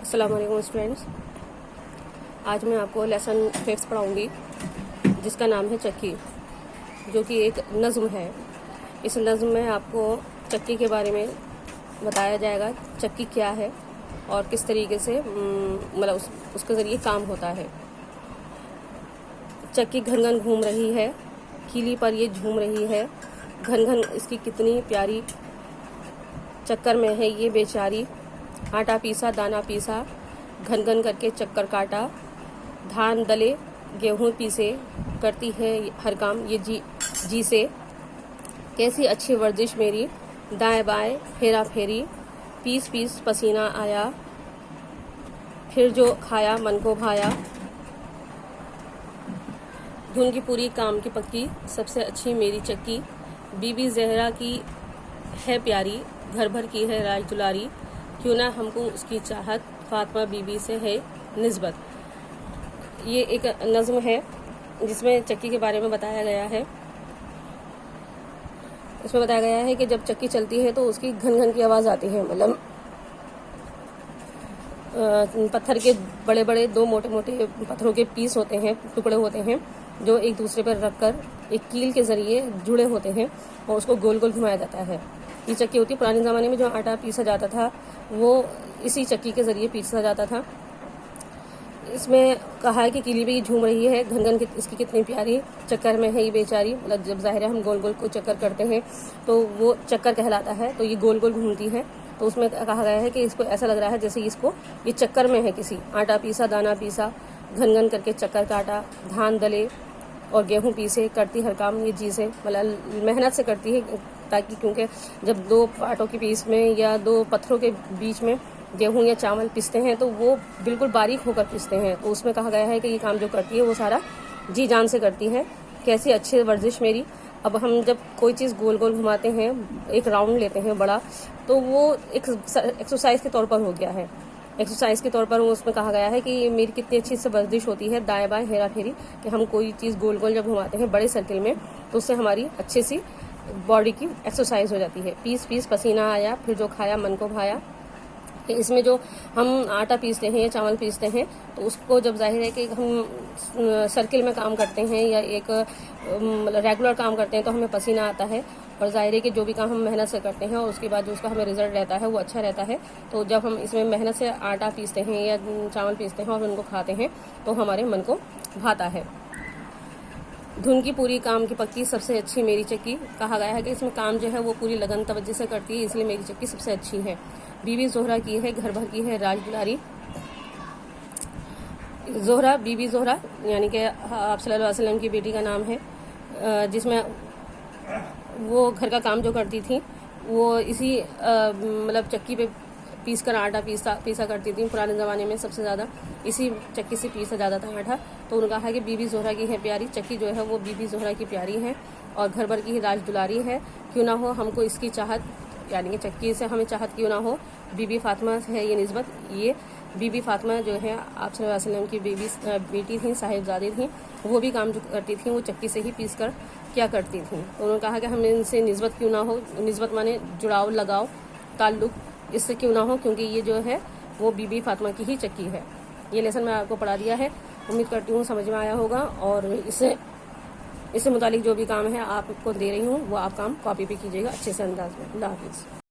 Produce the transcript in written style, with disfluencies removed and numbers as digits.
अस्सलाम वालेकुम स्टूडेंट्स। आज मैं आपको लेसन 5 पढ़ाऊँगी जिसका नाम है चक्की, जो कि एक नज़्म है। इस नज़्म में आपको चक्की के बारे में बताया जाएगा, चक्की क्या है और किस तरीके से मतलब उसके ज़रिए काम होता है। चक्की घन घन घूम रही है, कीली पर ये झूम रही है, घन घन इसकी कितनी प्यारी, चक्कर में है ये बेचारी। आटा पीसा दाना पीसा, घन घन करके चक्कर काटा, धान दले गेहूं पीसे, करती है हर काम ये जी से। कैसी अच्छी वर्जिश मेरी, दाएं बाएं फेरा फेरी, पीस पीस पसीना आया, फिर जो खाया मन को भाया। धुन की पूरी काम की पक्की, सबसे अच्छी मेरी चक्की, बीबी ज़हरा की है प्यारी, घर भर की है राज दुलारी, क्यों ना हमको उसकी चाहत, फातिमा बीबी से है निस्बत। ये एक नज़्म है जिसमें चक्की के बारे में बताया गया है। इसमें बताया गया है कि जब चक्की चलती है तो उसकी घन घन की आवाज़ आती है, मतलब पत्थर के बड़े बड़े दो मोटे मोटे पत्थरों के पीस होते हैं, टुकड़े होते हैं, जो एक दूसरे पर रखकर एक कील के ज़रिए जुड़े होते हैं और उसको गोल गोल घुमाया जाता है। ये चक्की होती है। पुराने ज़माने में जो आटा पीसा जाता था वो इसी चक्की के ज़रिए पीसा जाता था। इसमें कहा है कि कीली भी झूम रही है, घन घन इसकी कितनी प्यारी, चक्कर में है ये बेचारी। मतलब जब ज़ाहिर है हम गोल गोल को चक्कर करते हैं तो वो चक्कर कहलाता है, तो ये गोल गोल घूमती है। तो उसमें कहा गया है कि इसको ऐसा लग रहा है जैसे इसको ये चक्कर में है किसी। आटा पीसा दाना पीसा, घन घन करके चक्कर काटा, धान दले और गेहूं पीसे, करती हर काम ये चीज़ें, मतलब मेहनत से करती है, ताकि क्योंकि जब दो आटों के पीस में या दो पत्थरों के बीच में गेहूं या चावल पीसते हैं तो वो बिल्कुल बारीक होकर पीसते हैं। तो उसमें कहा गया है कि ये काम जो करती है वो सारा जी जान से करती है। कैसी अच्छी वर्जिश मेरी। अब हम जब कोई चीज़ गोल गोल घुमाते हैं, एक राउंड लेते हैं बड़ा, तो वो एक एक्सरसाइज के तौर पर हो गया है। एक्सरसाइज के तौर पर उसमें कहा गया है कि मेरी कितनी अच्छी से वर्जिश होती है, दाएं बाएं हेरा फेरी, कि हम कोई चीज़ गोल गोल जब घुमाते हैं बड़े सर्किल में तो उससे हमारी अच्छी सी बॉडी की एक्सरसाइज हो जाती है। पीस पीस पसीना आया, फिर जो खाया मन को भाया। इसमें जो हम आटा पीसते हैं या चावल पीसते हैं तो उसको जब जाहिर है कि हम सर्किल में काम करते हैं या एक मतलब रेगुलर काम करते हैं तो हमें पसीना आता है, और जाहिर है कि जो भी काम हम मेहनत से करते हैं और उसके बाद जो उसका हमें रिजल्ट रहता है वो अच्छा रहता है। तो जब हम इसमें मेहनत से आटा पीसते हैं या चावल पीसते हैं और उनको खाते हैं तो हमारे मन को भाता है। धुन की पूरी काम की पक्की, सबसे अच्छी मेरी चक्की। कहा गया है कि इसमें काम जो है वो पूरी लगन तवज्जो से करती है, इसलिए मेरी चक्की सबसे अच्छी है। बीबी ज़ोहरा की है, घर भर की है राज दुलारी। ज़ोहरा, बीबी ज़ोहरा यानी कि आप सल्लल्लाहु अलैहि वसल्लम की बेटी का नाम है, जिसमें वो घर का काम जो करती थी वो इसी मतलब चक्की पे पीस कर आटा पीसा करती थी। पुराने ज़माने में सबसे ज़्यादा इसी चक्की से पीसा जाता था आटा। तो उन्होंने कहा है कि बीबी ज़ोहरा की है प्यारी, चक्की जो है वो बीबी ज़ोहरा की प्यारी है और घर भर की ही राज दुलारी है, क्यों ना हो हमको इसकी चाहत, यानी कि चक्की से हमें चाहत क्यों ना हो। बीबी फातिमा है ये निस्बत। ये बीबी फातिमा जो है आप सल्लल्लाहु अलैहि वसल्लम की बेटी थी, साहिबजादी थी। वो भी काम जो करती थी वो चक्की से ही पीस कर क्या करती थी। तो उन्होंने कहा कि हमें इनसे निस्बत क्यों ना हो। निस्बत माने जुड़ाव, लगाव, ताल्लुक़, इससे क्यों ना हो, क्योंकि ये जो है वो बीबी फातिमा की ही चक्की है। ये लेसन मैं आपको पढ़ा दिया है, उम्मीद करती हूँ समझ में आया होगा। और इससे मुतालिक जो भी काम है आपको दे रही हूँ वो आप काम कॉपी पे कीजिएगा अच्छे से अंदाज में। अल्लाह हाफिज़।